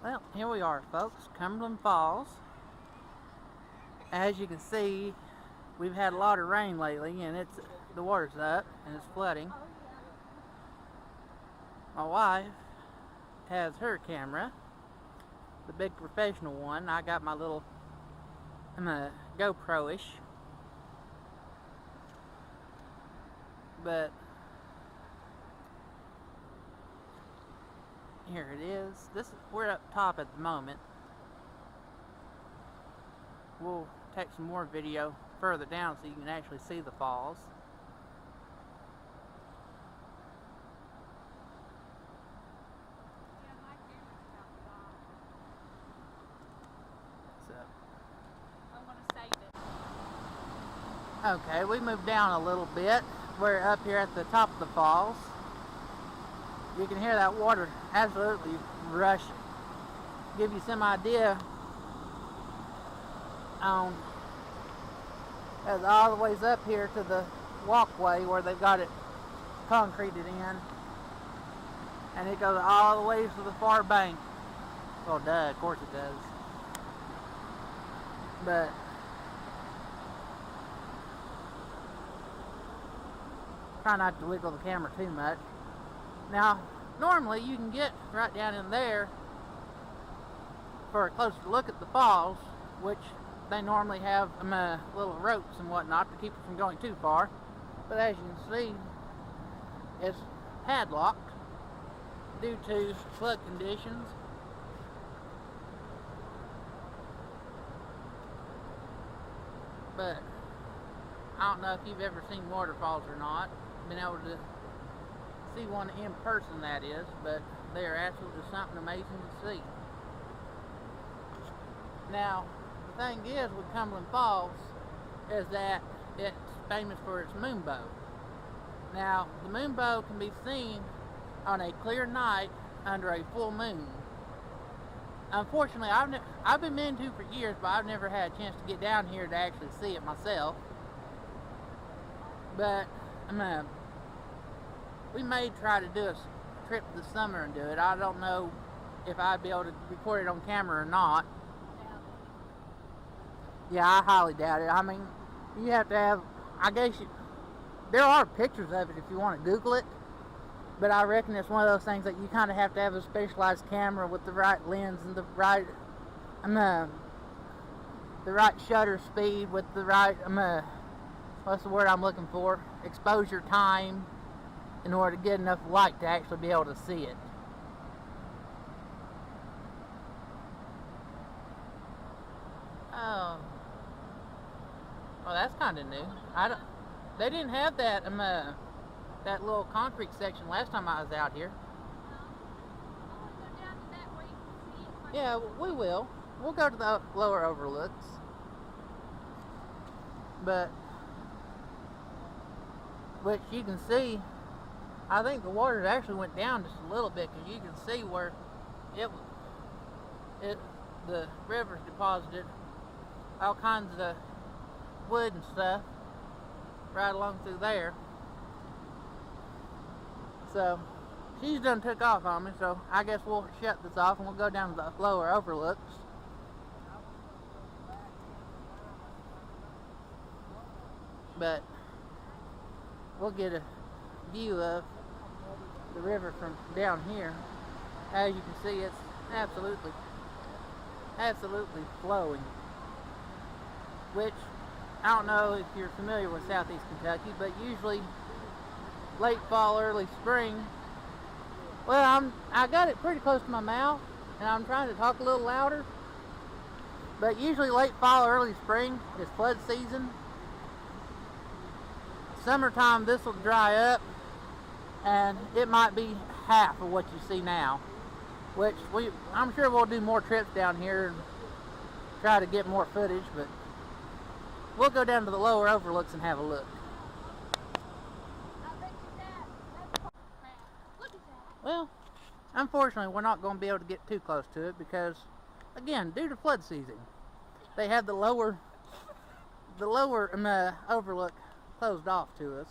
Well, here we are, folks, Cumberland Falls. As you can see, we've had a lot of rain lately, and the water's up and it's flooding. My wife has her camera, the big professional one. I got my little GoPro-ish, but here it is. We're up top at the moment. We'll take some more video further down so you can actually see the falls. So I want to save it. okay, we moved down a little bit. We're up here at the top of the falls. You can hear that water absolutely rushing. Give you some idea on as all the ways up here to the walkway where they've got it concreted in, and it goes all the way to the far bank. Well, duh, of course it does. But try not to wiggle the camera too much. Now, normally you can get right down in there for a closer look at the falls, which they normally have little ropes and whatnot to keep it from going too far. But as you can see, it's padlocked due to flood conditions. But I don't know if you've ever seen waterfalls or not, been able to see one in person, that is, but they are absolutely something amazing to see. Now, the thing is with Cumberland Falls is that it's famous for its moonbow. Now, the moonbow can be seen on a clear night under a full moon. Unfortunately, I've been meaning to for years, but I've never had a chance to get down here to actually see it myself. But we may try to do a trip this summer and do it. I don't know if I'd be able to record it on camera or not. Yeah, I highly doubt it. I mean, you have to have, there are pictures of it if you want to Google it, but I reckon it's one of those things that you kind of have to have a specialized camera with the right lens and the right shutter speed with the right, what's the word I'm looking for? Exposure time, in order to get enough light to actually be able to see it. Oh, well, that's kind of new. They didn't have that that little concrete section last time I was out here. Yeah, we will. We'll go to the lower overlooks. But which you can see, I think the water actually went down just a little bit, because you can see where the river's deposited all kinds of wood and stuff right along through there. So she's done took off on me, so I guess we'll shut this off and we'll go down to the lower overlooks. But we'll get a view of the river from down here. As you can see, it's absolutely flowing. Which, I don't know if you're familiar with southeast Kentucky, but usually late fall, early spring. Well, I got it pretty close to my mouth, and I'm trying to talk a little louder. But usually late fall, early spring is flood season. Summertime, this will dry up, and it might be half of what you see now. Which I'm sure we'll do more trips down here and try to get more footage, but we'll go down to the lower overlooks and have a look. Well, unfortunately, we're not going to be able to get too close to it because, again, due to flood season, they have the lower overlook closed off to us.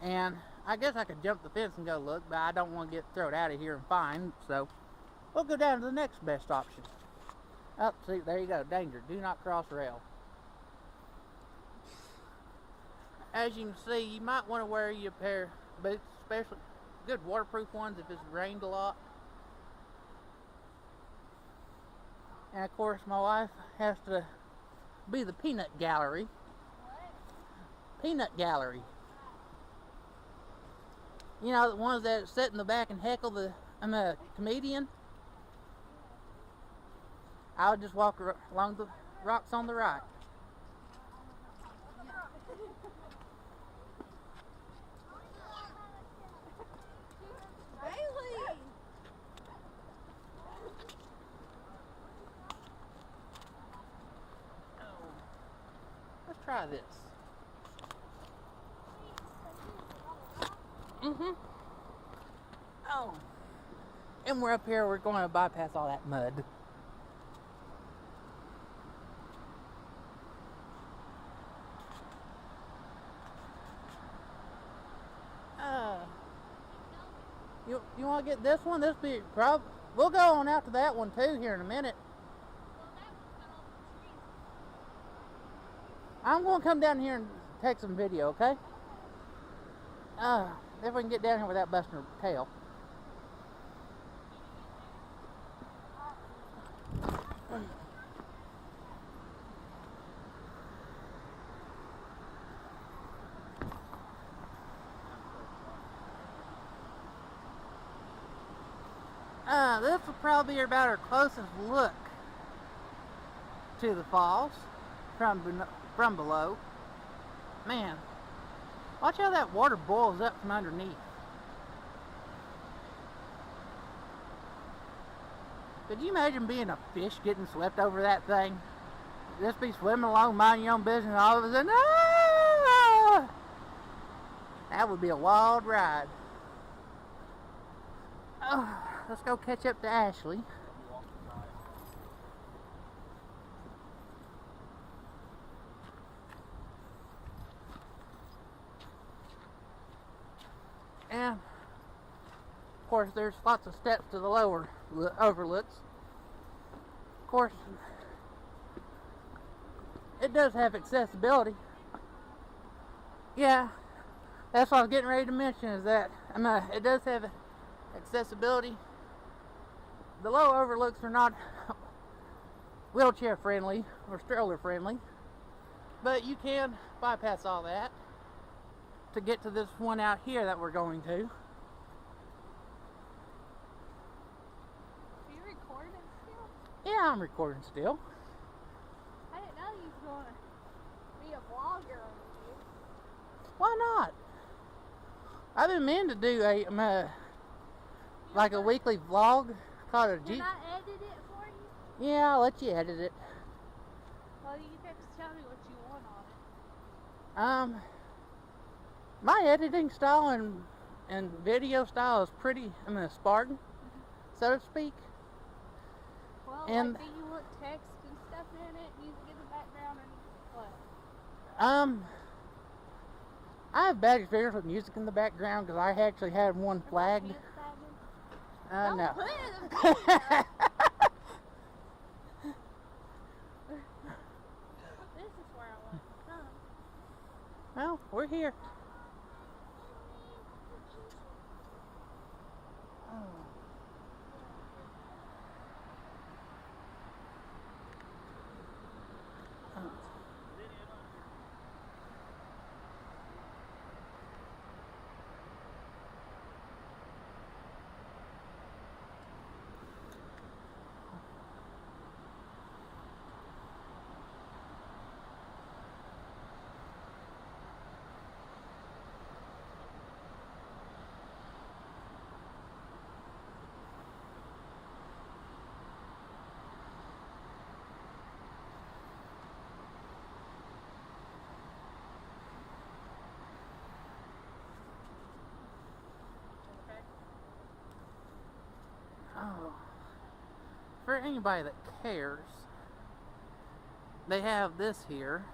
And I guess I could jump the fence and go look, but I don't want to get thrown out of here and fined, so we'll go down to the next best option. Oh, see, there you go. Danger. Do not cross rail. As you can see, you might want to wear your pair of boots, especially good waterproof ones if it's rained a lot. And of course, my wife has to be the peanut gallery. What? Peanut gallery. You know, the ones that sit in the back and heckle the comedian. I would just walk along the rocks on the right. Bailey! Let's try this. Oh. And we're up here, we're going to bypass all that mud. You want to get this one? This be we'll go on out to that one too here in a minute. I'm going to come down here and take some video, okay? If we can get down here without busting her tail. This will probably be about our closest look to the falls from below. Man, watch how that water boils up from underneath. Could you imagine being a fish getting swept over that thing? Just be swimming along, minding your own business, and all of a sudden, ah! That would be a wild ride. Let's go catch up to Ashley. And of course there's lots of steps to the lower overlooks. Of course it does have accessibility. Yeah, that's what I was getting ready to mention, is that it does have accessibility. The low overlooks are not wheelchair friendly or stroller friendly, but you can bypass all that to get to this one out here that we're going to. Are you recording still? Yeah, I'm recording still. I didn't know you was going to be a vlogger on YouTube. Why not? I've been meaning to do a weekly vlog called a Can I edit it for you? Yeah, I'll let you edit it. Well, you have to tell me what you want on it. My editing style and video style is pretty, Spartan, so to speak. Well, And like, do you want text and stuff in it, music in the background, or what? I have bad experience with music in the background because I actually had one flagged. Don't No. put it in the video. This is where I want to come. Well, we're here. Oh. For anybody that cares, they have this here,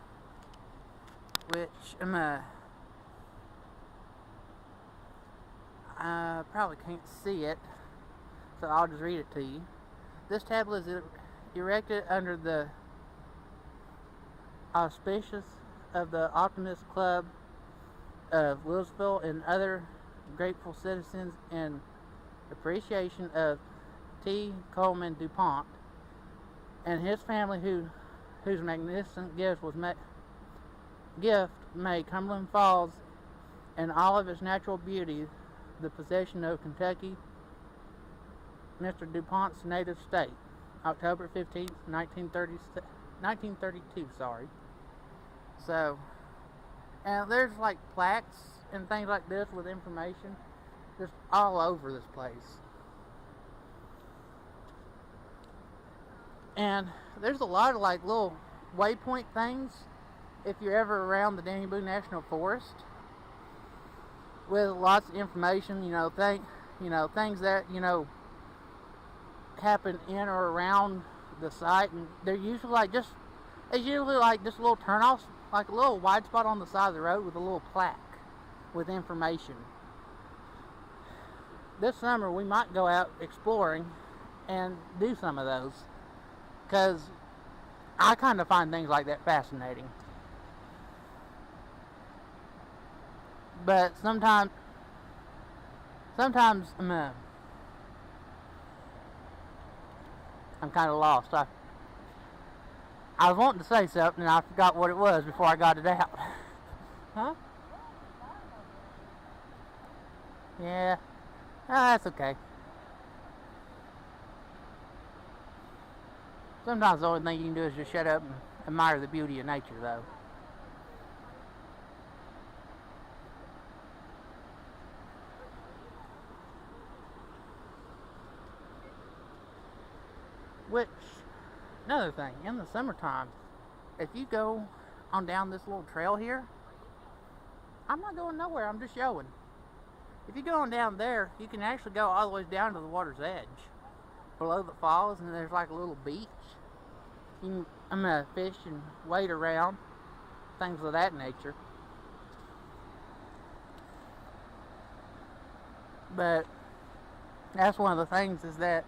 which I probably can't see it so I'll just read it to you. This tablet is erected under the auspices of the Optimist Club of Louisville and other grateful citizens in appreciation of T. Coleman DuPont and his family whose magnificent gift made Cumberland Falls and all of its natural beauty the possession of Kentucky, Mr. DuPont's native state, October 15th, 1932, sorry. So, and there's like plaques and things like this with information just all over this place. And there's a lot of like little waypoint things if you're ever around the Daniel Boone National Forest with lots of information, things that, happen in or around the site, and they're usually like just little turnoffs, like a little wide spot on the side of the road with a little plaque with information. This summer we might go out exploring and do some of those, because I kind of find things like that fascinating. But sometimes I'm kind of lost. I was wanting to say something and I forgot what it was before I got it out. Huh? Yeah. That's okay. Sometimes the only thing you can do is just shut up and admire the beauty of nature, though. Which, another thing, in the summertime, if you go on down this little trail here, I'm not going nowhere, I'm just showing. If you go on down there, you can actually go all the way down to the water's edge, below the falls, and there's like a little beach. You can fish and wade around, things of that nature. But that's one of the things is that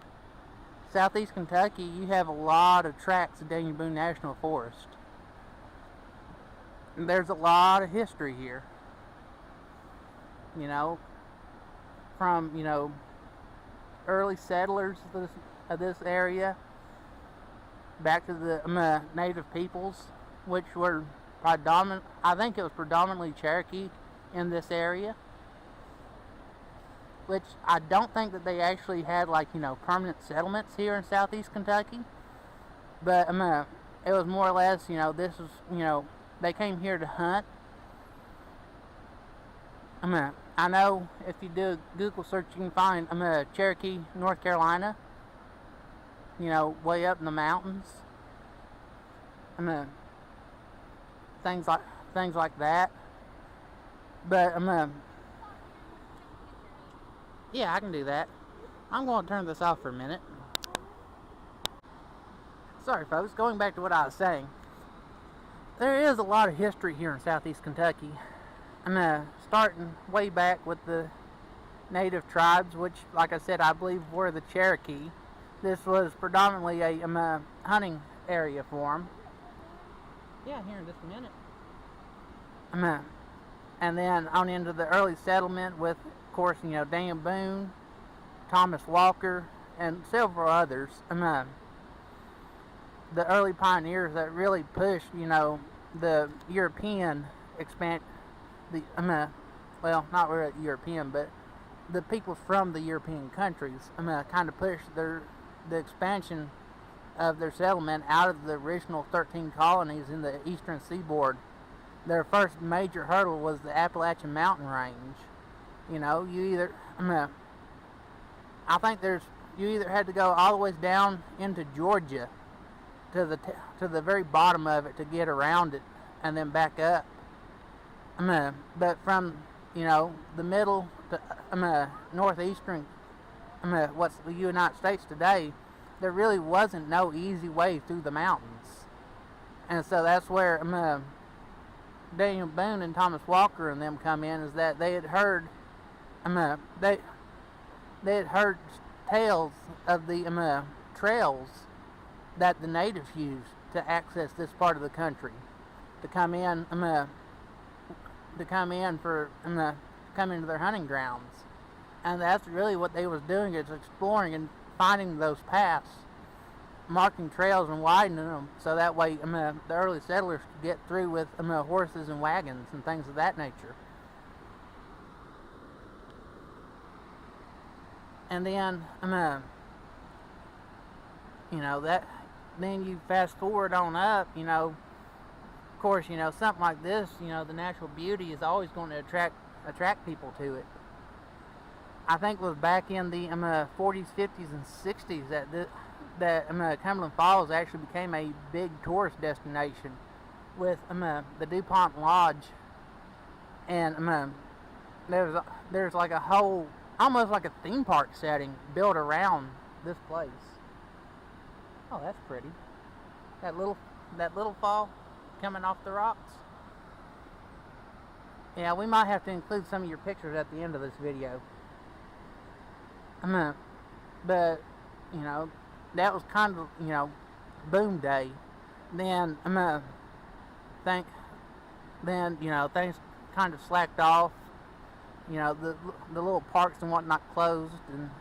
Southeast Kentucky, you have a lot of tracts of Daniel Boone National Forest. And there's a lot of history here. From, early settlers of this area, back to the native peoples, which were predominantly Cherokee in this area. Which I don't think that they actually had permanent settlements here in Southeast Kentucky. But it was more or less, this was, they came here to hunt. I know if you do a Google search, you can find Cherokee, North Carolina. Way up in the mountains. Things like that. But yeah, I can do that. I'm going to turn this off for a minute. Sorry, folks. Going back to what I was saying. There is a lot of history here in Southeast Kentucky. Starting way back with the native tribes, which, like I said, I believe were the Cherokee. This was predominantly a hunting area for them. Yeah, here in just a minute. And then on into the early settlement with, of course, Daniel Boone, Thomas Walker, and several others. The early pioneers that really pushed, the European expansion. Not really European, but the people from the European countries, kind of pushed the expansion of their settlement out of the original 13 colonies in the eastern seaboard. Their first major hurdle was the Appalachian Mountain Range. You either had to go all the way down into Georgia to the very bottom of it to get around it, and then back up. But from the middle to northeastern, what's the United States today, there really wasn't no easy way through the mountains, and so that's where Daniel Boone and Thomas Walker and them come in. Is that they had heard tales of the trails that the natives used to access this part of the country, to come in, come into their hunting grounds. And that's really what they was doing, is exploring and finding those paths, marking trails and widening them, so that way the early settlers could get through with horses and wagons and things of that nature. And then, then you fast forward on up, of course, something like this, the natural beauty is always going to attract people to it. I think it was back in the 40s, 50s, and 60s that Cumberland Falls actually became a big tourist destination with the DuPont Lodge, and there's like a whole, almost like a theme park setting built around this place. Oh, that's pretty. That little fall coming off the rocks. Yeah, we might have to include some of your pictures at the end of this video. But that was kind of boom day. Then things kind of slacked off. The little parks and whatnot closed, and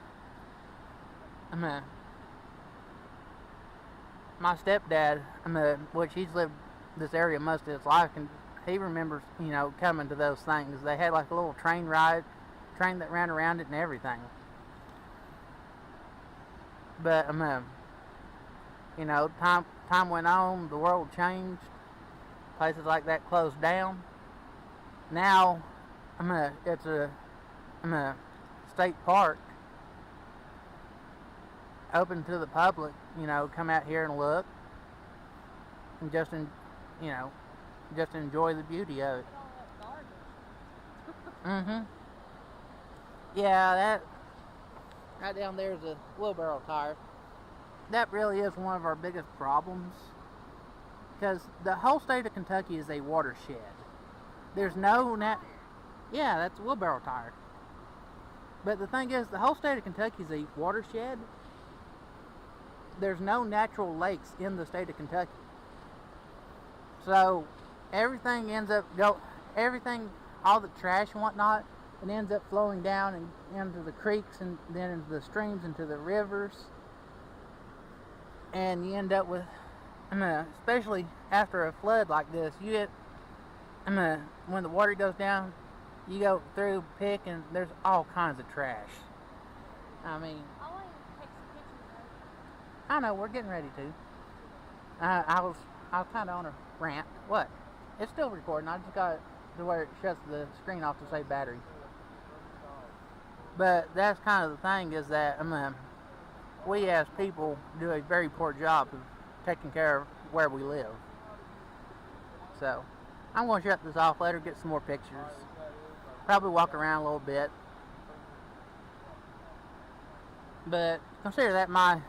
my stepdad, which he's lived this area most of his life, and he remembers coming to those things. They had like a little train that ran around it and everything. But time went on, the world changed, places like that closed down. Now it's a state park, open to the public. Come out here and look, and just enjoy the beauty of it. Yeah, that right down there is a wheelbarrow tire. That really is one of our biggest problems, because the whole state of Kentucky is a watershed. There's no yeah, that's a wheelbarrow tire. But the thing is, the whole state of Kentucky is a watershed. There's no natural lakes in the state of Kentucky. So everything all the trash and whatnot, it ends up flowing down and into the creeks, and then into the streams, into the rivers. And you end up with, especially after a flood like this, you get, when the water goes down, you go through, pick, and there's all kinds of trash. I mean, I want you to take some pictures. I know, we're getting ready to. I was kind of on a rant. What? It's still recording. I just got it to where it shuts the screen off to say battery. But that's kind of the thing, is that we as people do a very poor job of taking care of where we live. So I'm going to shut this off later, get some more pictures. Probably walk around a little bit. But consider that my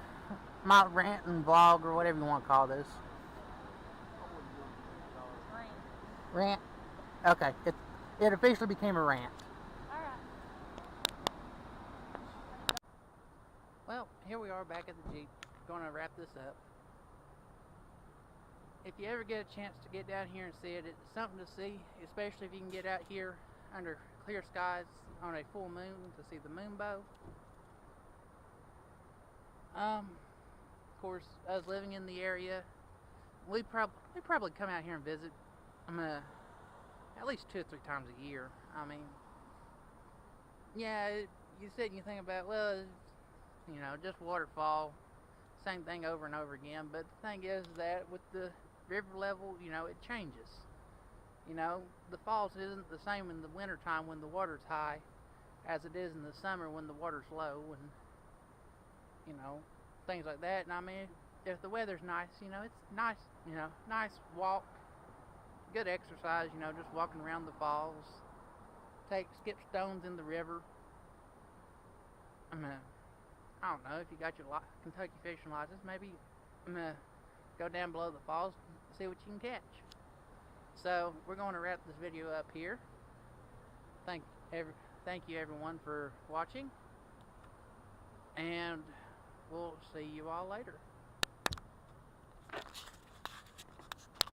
rant and vlog, or whatever you want to call this. Rant? Okay, it officially became a rant. Alright. Well, here we are back at the Jeep. Going to wrap this up. If you ever get a chance to get down here and see it, it's something to see, especially if you can get out here under clear skies on a full moon to see the moonbow. Of course, us living in the area, we probably come out here and visit at least 2 or 3 times a year. I mean, yeah, you sit and you think about, well, just waterfall, same thing over and over again. But the thing is that with the river level, it changes. The falls isn't the same in the wintertime when the water's high as it is in the summer when the water's low, and things like that. And I mean, if the weather's nice, it's nice, walk, good exercise, just walking around the falls, skip stones in the river. I don't know, if you got your Kentucky fishing license, maybe go down below the falls, see what you can catch. So we're going to wrap this video up here. Thank you everyone for watching. and we'll see you all later.